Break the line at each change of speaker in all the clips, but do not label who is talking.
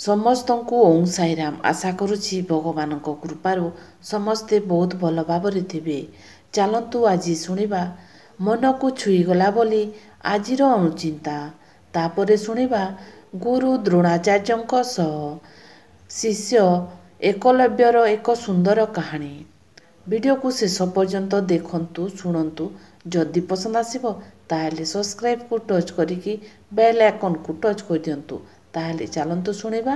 ସମସ୍ତଙ୍କୁ ଓଁ ସାଇରାମ। ଆଶା କରୁଛି ଭଗବାନଙ୍କ କୃପାରୁ ସମସ୍ତେ ବହୁତ ଭଲ ଭାବରେ ଥିବେ। ଚାଲନ୍ତୁ ଆଜି ଶୁଣିବା ମନକୁ ଛୁଇଁଗଲା ବୋଲି ଆଜିର ଅନୁଚିନ୍ତା। ତାପରେ ଶୁଣିବା ଗୁରୁ ଦ୍ରୋଣାଚାର୍ଯ୍ୟଙ୍କ ସହ ଶିଷ୍ୟ ଏକଲବ୍ୟର ଏକ ସୁନ୍ଦର କାହାଣୀ। ଭିଡ଼ିଓକୁ ଶେଷ ପର୍ଯ୍ୟନ୍ତ ଦେଖନ୍ତୁ, ଶୁଣନ୍ତୁ। ଯଦି ପସନ୍ଦ ଆସିବ ତାହେଲେ ସବସ୍କ୍ରାଇବକୁ ଟଚ୍ କରିକି ବେଲ୍ ଆଇକନ୍କୁ ଟଚ୍ କରିଦିଅନ୍ତୁ। ତାହେଲେ ଚାଲନ୍ତୁ ଶୁଣିବା।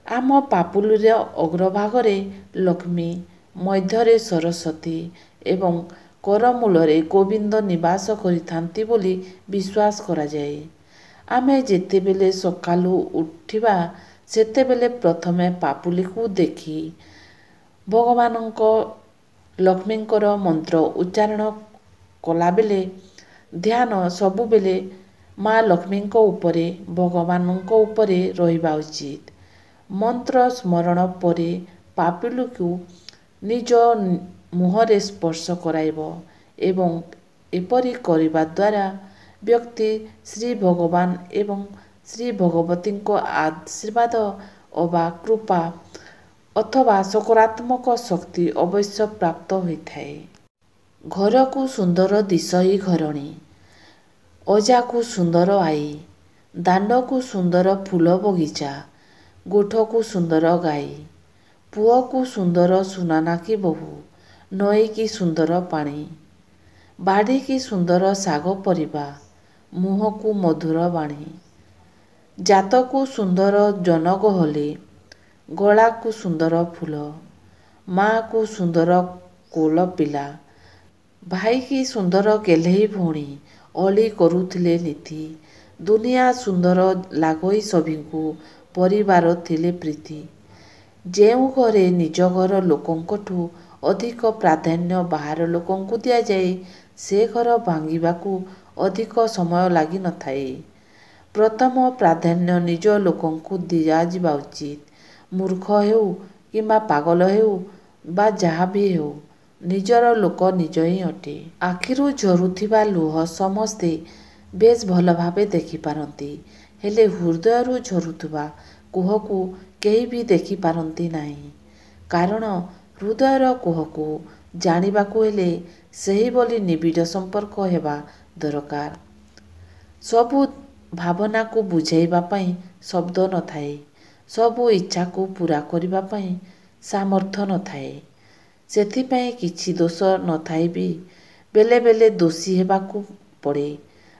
ଆମ ପାପୁଲିର ଅଗ୍ରଭାଗରେ ଲକ୍ଷ୍ମୀ, ମଧ୍ୟରେ ସରସ୍ୱତୀ ଏବଂ କରମୂଳରେ ଗୋବିନ୍ଦ ନିବାସ କରିଥାନ୍ତି ବୋଲି ବିଶ୍ୱାସ କରାଯାଏ। ଆମେ ଯେତେବେଳେ ସକାଳୁ ଉଠିବା ସେତେବେଳେ ପ୍ରଥମେ ପାପୁଲିକୁ ଦେଖି ଭଗବାନଙ୍କ ଲକ୍ଷ୍ମୀଙ୍କର ମନ୍ତ୍ର ଉଚ୍ଚାରଣ କଲାବେଳେ ଧ୍ୟାନ ସବୁବେଳେ ମା ଲକ୍ଷ୍ମୀଙ୍କ ଉପରେ, ଭଗବାନଙ୍କ ଉପରେ ରହିବା ଉଚିତ। ମନ୍ତ୍ର ସ୍ମରଣ ପରେ ପାପୁଲିକୁ ନିଜ ମୁହଁରେ ସ୍ପର୍ଶ କରାଇବ ଏବଂ ଏପରି କରିବା ଦ୍ୱାରା ବ୍ୟକ୍ତି ଶ୍ରୀ ଭଗବାନ ଏବଂ ଶ୍ରୀ ଭଗବତୀଙ୍କ ଆଶୀର୍ବାଦ ଅବା କୃପା ଅଥବା ସକାରାତ୍ମକ ଶକ୍ତି ଅବଶ୍ୟ ପ୍ରାପ୍ତ ହୋଇଥାଏ। ଘରକୁ ସୁନ୍ଦର ଦିଶଇ ଘରଣୀ, ଅଜାକୁ ସୁନ୍ଦର ଆଈ, ଦାଣ୍ଡକୁ ସୁନ୍ଦର ଫୁଲ ବଗିଚା, ଗୋଠକୁ ସୁନ୍ଦର ଗାଈ, ପୁଅକୁ ସୁନ୍ଦର ସୁନାନାଖି ବୋହୂ, ନଈକି ସୁନ୍ଦର ପାଣି, ବାଡ଼ିକି ସୁନ୍ଦର ଶାଗ ପରିବା, ମୁହଁକୁ ମଧୁର ବାଣୀ, ଜାତକୁ ସୁନ୍ଦର ଜନଗହଳି, ଗଳାକୁ ସୁନ୍ଦର ଫୁଲ, ମା'କୁ ସୁନ୍ଦର କୋଲ ପିଲା, ଭାଇକି ସୁନ୍ଦର ଗେହ୍ଲେଇ ଭଉଣୀ ଅଳି କରୁଥିଲେ ନୀତି, ଦୁନିଆ ସୁନ୍ଦର ଲାଗଇ ସଭିଙ୍କୁ ପରିବାର ଥିଲେ ପ୍ରୀତି। ଯେଉଁ ଘରେ ନିଜ ଘର ଲୋକଙ୍କଠୁ ଅଧିକ ପ୍ରାଧାନ୍ୟ ବାହାର ଲୋକଙ୍କୁ ଦିଆଯାଏ, ସେ ଘର ଭାଙ୍ଗିବାକୁ ଅଧିକ ସମୟ ଲାଗିନଥାଏ। ପ୍ରଥମ ପ୍ରାଧାନ୍ୟ ନିଜ ଲୋକଙ୍କୁ ଦିଆଯିବା ଉଚିତ। ମୂର୍ଖ ହେଉ କିମ୍ବା ପାଗଳ ହେଉ ବା ଯାହା ବି ହେଉ, ନିଜର ଲୋକ ନିଜ ହିଁ ଅଟେ। ଆଖିରୁ ଝରୁଥିବା ଲୁହ ସମସ୍ତେ ବେଶ୍ ଭଲ ଭାବେ ଦେଖିପାରନ୍ତି, ହେଲେ ହୃଦୟରୁ ଝରୁଥିବା କୁହକୁ କେହି ବି ଦେଖିପାରନ୍ତି ନାହିଁ। କାରଣ ହୃଦୟର କୁହକୁ ଜାଣିବାକୁ ହେଲେ ସେହିଭଳି ନିବିଡ଼ ସମ୍ପର୍କ ହେବା ଦରକାର। ସବୁ ଭାବନାକୁ ବୁଝାଇବା ପାଇଁ ଶବ୍ଦ ନଥାଏ। ସବୁ ଇଚ୍ଛାକୁ ପୂରା କରିବା ପାଇଁ ସାମର୍ଥ୍ୟ ନଥାଏ। ସେଥିପାଇଁ କିଛି ଦୋଷ ନଥାଇ ବି ବେଳେ ବେଳେ ଦୋଷୀ ହେବାକୁ ପଡ଼େ,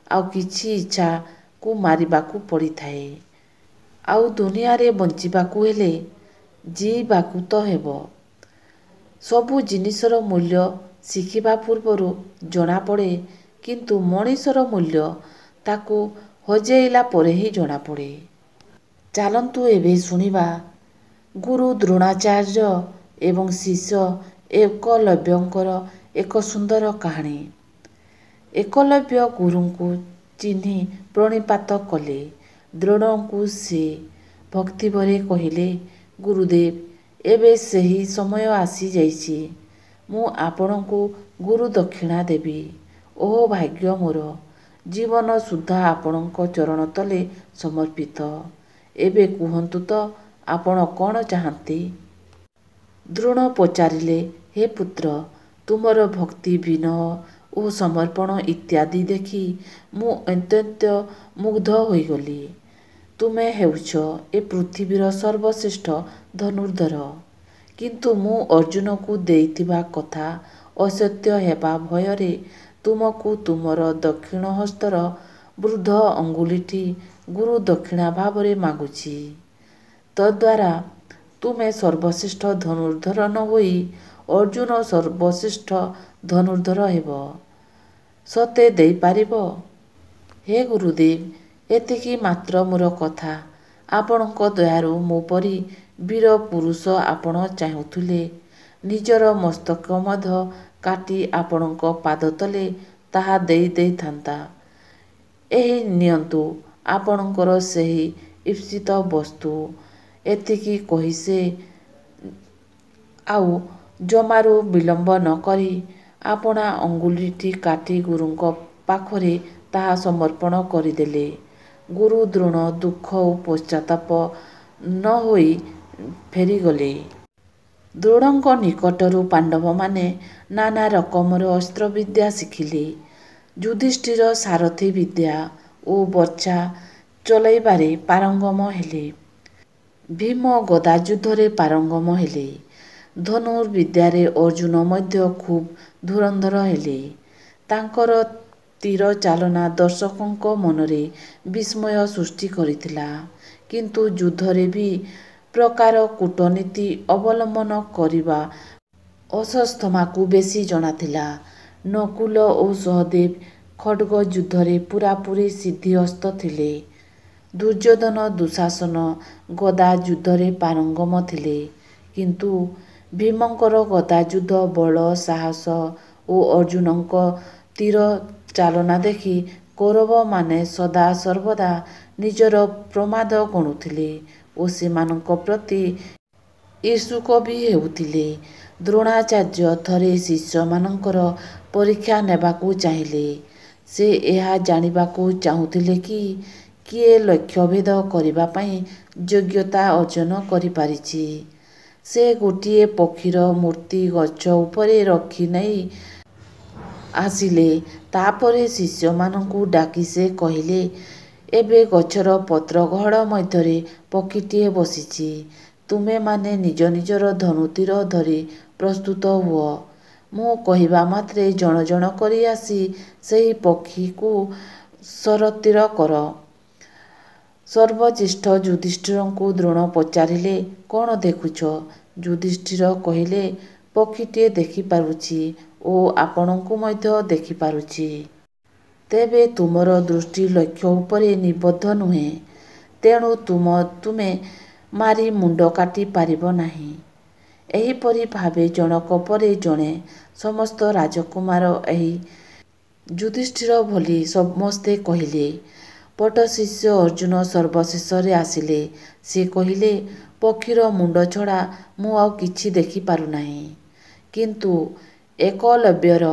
ଆଉ କିଛି ଇଚ୍ଛାକୁ ମାରିବାକୁ ପଡ଼ିଥାଏ। ଆଉ ଦୁନିଆରେ ବଞ୍ଚିବାକୁ ହେଲେ ଜୀଇବାକୁ ତ ହେବ। ସବୁ ଜିନିଷର ମୂଲ୍ୟ ଶିଖିବା ପୂର୍ବରୁ ଜଣାପଡ଼େ, କିନ୍ତୁ ମଣିଷର ମୂଲ୍ୟ ତାକୁ ହଜେଇଲା ପରେ ହିଁ ଜଣାପଡ଼େ। ଚାଲନ୍ତୁ ଏବେ ଶୁଣିବା ଗୁରୁ ଦ୍ରୋଣାଚାର୍ଯ୍ୟ ଏବଂ ଶିଷ୍ୟ ଏକଲବ୍ୟଙ୍କର ଏକ ସୁନ୍ଦର କାହାଣୀ। ଏକଲବ୍ୟ ଗୁରୁଙ୍କୁ ଚିହ୍ନି ପ୍ରଣିପାତ କଲେ। ଦ୍ରୋଣଙ୍କୁ ସେ ଭକ୍ତିଭରେ କହିଲେ, ଗୁରୁଦେବ, ଏବେ ସେହି ସମୟ ଆସିଯାଇଛି। ମୁଁ ଆପଣଙ୍କୁ ଗୁରୁ ଦକ୍ଷିଣା ଦେବି। ଓଃ ଭାଗ୍ୟ ମୋର, ଜୀବନ ସୁଦ୍ଧା ଆପଣଙ୍କ ଚରଣ ତଳେ ସମର୍ପିତ। ଏବେ କୁହନ୍ତୁ ତ ଆପଣ କ'ଣ ଚାହାନ୍ତି? ଦ୍ରୋଣ ପଚାରିଲେ, ହେ ପୁତ୍ର, ତୁମର ଭକ୍ତି, ବିନୟ ଓ ସମର୍ପଣ ଇତ୍ୟାଦି ଦେଖି ମୁଁ ଅତ୍ୟନ୍ତ ମୁଗ୍ଧ ହୋଇଗଲି। ତୁମେ ହେଉଛ ଏ ପୃଥିବୀର ସର୍ବଶ୍ରେଷ୍ଠ ଧନୁର୍ଦ୍ଧର। କିନ୍ତୁ ମୁଁ ଅର୍ଜୁନକୁ ଦେଇଥିବା କଥା ଅସତ୍ୟ ହେବା ଭୟରେ ତୁମକୁ ତୁମର ଦକ୍ଷିଣ ହସ୍ତର ବୃଦ୍ଧ ଅଙ୍ଗୁଳିଟି ଗୁରୁ ଦକ୍ଷିଣା ଭାବରେ ମାଗୁଛି। ତଦ୍ଦ୍ୱାରା ତୁମେ ସର୍ବଶ୍ରେଷ୍ଠ ଧନୁର୍ଦ୍ଧର ନ ହୋଇ ଅର୍ଜୁନ ସର୍ବଶ୍ରେଷ୍ଠ ଧନୁର୍ଦ୍ଧର ହେବ। ସତେ ଦେଇପାରିବ? ହେ ଗୁରୁଦେବ, ଏତିକି ମାତ୍ର ମୋର କଥା। ଆପଣଙ୍କ ଦୟାରୁ ମୋ ପରି ବୀର ପୁରୁଷ ଆପଣ ଚାହୁଁଥିଲେ ନିଜର ମସ୍ତକ ମଧ୍ୟ କାଟି ଆପଣଙ୍କ ପାଦତଳେ ତାହା ଦେଇଥାନ୍ତା। ଏହି ନିଅନ୍ତୁ ଆପଣଙ୍କର ସେହି ঈପ୍ସିତ ବସ୍ତୁ। ଏତିକି କହି ସେ ଆଉ ଜମାରୁ ବିଳମ୍ବ ନ କରି ଆପଣା ଅଙ୍ଗୁଳିଟି କାଟି ଗୁରୁଙ୍କ ପାଖରେ ତାହା ସମର୍ପଣ କରିଦେଲେ। ଗୁରୁ ଦ୍ରୋଣ ଦୁଃଖ ଓ ପଶ୍ଚାତ୍ତାପ ନ ହୋଇ ଫେରିଗଲେ। ଦ୍ରୋଣଙ୍କ ନିକଟରୁ ପାଣ୍ଡବମାନେ ନାନା ରକମର ଅସ୍ତ୍ରବିଦ୍ୟା ଶିଖିଲେ। ଯୁଧିଷ୍ଠିର ସାରଥୀ ବିଦ୍ୟା ଓ ବର୍ଚ୍ଛା ଚଳାଇବାରେ ପାରଙ୍ଗମ ହେଲେ। ଭୀମ ଗଦାଯୁଦ୍ଧରେ ପାରଙ୍ଗମ ହେଲେ। ଧନୁର୍ବିଦ୍ୟାରେ ଅର୍ଜୁନ ମଧ୍ୟ ଖୁବ୍ ଧୁରନ୍ଧର ହେଲେ। ତାଙ୍କର ତୀର ଚାଳନା ଦର୍ଶକଙ୍କ ମନରେ ବିସ୍ମୟ ସୃଷ୍ଟି କରିଥିଲା। କିନ୍ତୁ ଯୁଦ୍ଧରେ ବି ପ୍ରକାର କୂଟନୀତି ଅବଲମ୍ବନ କରିବା ଅଶ୍ୱତ୍ଥାମାକୁ ବେଶୀ ଜଣାଥିଲା। ନକୁଲ ଓ ସହଦେବ ଖଡ୍ଗ ଯୁଦ୍ଧରେ ପୂରାପୂରି ସିଦ୍ଧିହସ୍ତ ଥିଲେ। ଦୁର୍ଯ୍ୟୋଧନ ଦୁଃଶାସନ ଗଦା ଯୁଦ୍ଧରେ ପାରଙ୍ଗମ ଥିଲେ। କିନ୍ତୁ ଭୀମଙ୍କର ଗଦାଯୁଦ୍ଧ ବଳ ସାହସ ଓ ଅର୍ଜୁନଙ୍କ ତୀର ଚାଳନା ଦେଖି କୌରବମାନେ ସଦା ସର୍ବଦା ନିଜର ପ୍ରମାଦ ଗଣୁଥିଲେ ଓ ସେମାନଙ୍କ ପ୍ରତି ଈର୍ଷୁକ ବି ହେଉଥିଲେ। ଦ୍ରୋଣାଚାର୍ଯ୍ୟ ଥରେ ଶିଷ୍ୟମାନଙ୍କର ପରୀକ୍ଷା ନେବାକୁ ଚାହିଁଲେ। ସେ ଏହା ଜାଣିବାକୁ ଚାହୁଁଥିଲେ କି କିଏ ଲକ୍ଷ୍ୟଭେଦ କରିବା ପାଇଁ ଯୋଗ୍ୟତା ଅର୍ଜନ କରିପାରିଛି। ସେ ଗୋଟିଏ ପକ୍ଷୀର ମୂର୍ତ୍ତି ଗଛ ଉପରେ ରଖି ନେଇ ଆସିଲେ। ତାପରେ ଶିଷ୍ୟମାନଙ୍କୁ ଡାକି ସେ କହିଲେ, ଏବେ ଗଛର ପତ୍ରଗହଳ ମଧ୍ୟରେ ପକ୍ଷୀଟିଏ ବସିଛି। ତୁମେମାନେ ନିଜ ନିଜର ଧନୁତୀର ଧରି ପ୍ରସ୍ତୁତ ହୁଅ। ମୁଁ କହିବା ମାତ୍ରେ ଜଣ ଜଣ କରି ଆସି ସେହି ପକ୍ଷୀକୁ ଶରତୀର କର। ସର୍ବଜ୍ୟେଷ୍ଠ ଯୁଧିଷ୍ଠିରଙ୍କୁ ଦ୍ରୋଣ ପଚାରିଲେ, କ'ଣ ଦେଖୁଛ? ଯୁଧିଷ୍ଠିର କହିଲେ, ପକ୍ଷୀଟିଏ ଦେଖିପାରୁଛି ଓ ଆପଣଙ୍କୁ ମଧ୍ୟ ଦେଖିପାରୁଛି। ତେବେ ତୁମର ଦୃଷ୍ଟି ଲକ୍ଷ୍ୟ ଉପରେ ନିବଦ୍ଧ ନୁହେଁ। ତେଣୁ ତୁମେ ମାରି ମୁଣ୍ଡ କାଟି ପାରିବ ନାହିଁ। ଏହିପରି ଭାବେ ଜଣକ ପରେ ଜଣେ ସମସ୍ତ ରାଜକୁମାର ଏହି ଯୁଧିଷ୍ଠିର ଭଳି ସମସ୍ତେ କହିଲେ। ପଟ୍ଟଶିଷ୍ୟ ଅର୍ଜୁନ ସର୍ବଶେଷରେ ଆସିଲେ। ସେ କହିଲେ, ପକ୍ଷୀର ମୁଣ୍ଡ ଛଡ଼ା ମୁଁ ଆଉ କିଛି ଦେଖିପାରୁନାହିଁ। କିନ୍ତୁ ଏକଲବ୍ୟର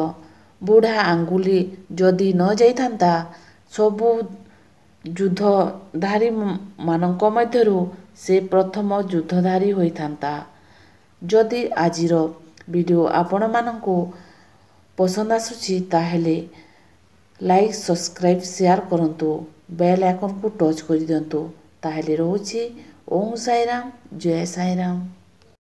ବୁଢ଼ା ଆଙ୍ଗୁଳି ଯଦି ନ ଯାଇଥାନ୍ତା, ସବୁ ଯୁଦ୍ଧଧାରୀମାନଙ୍କ ମଧ୍ୟରୁ ସେ ପ୍ରଥମ ଯୁଦ୍ଧଧାରୀ ହୋଇଥାନ୍ତା। ଯଦି ଆଜିର ଭିଡ଼ିଓ ଆପଣମାନଙ୍କୁ ପସନ୍ଦ ଆସୁଛି ତାହେଲେ ଲାଇକ୍, ସବସ୍କ୍ରାଇବ୍, ସେୟାର କରନ୍ତୁ। ବେଲ୍ ଆଇକନ୍କୁ ଟଚ୍ କରିଦିଅନ୍ତୁ। ତାହେଲେ ରହୁଛି। ଓଁ ସାଇରାମ, ଜୟ ସାଇରାମ।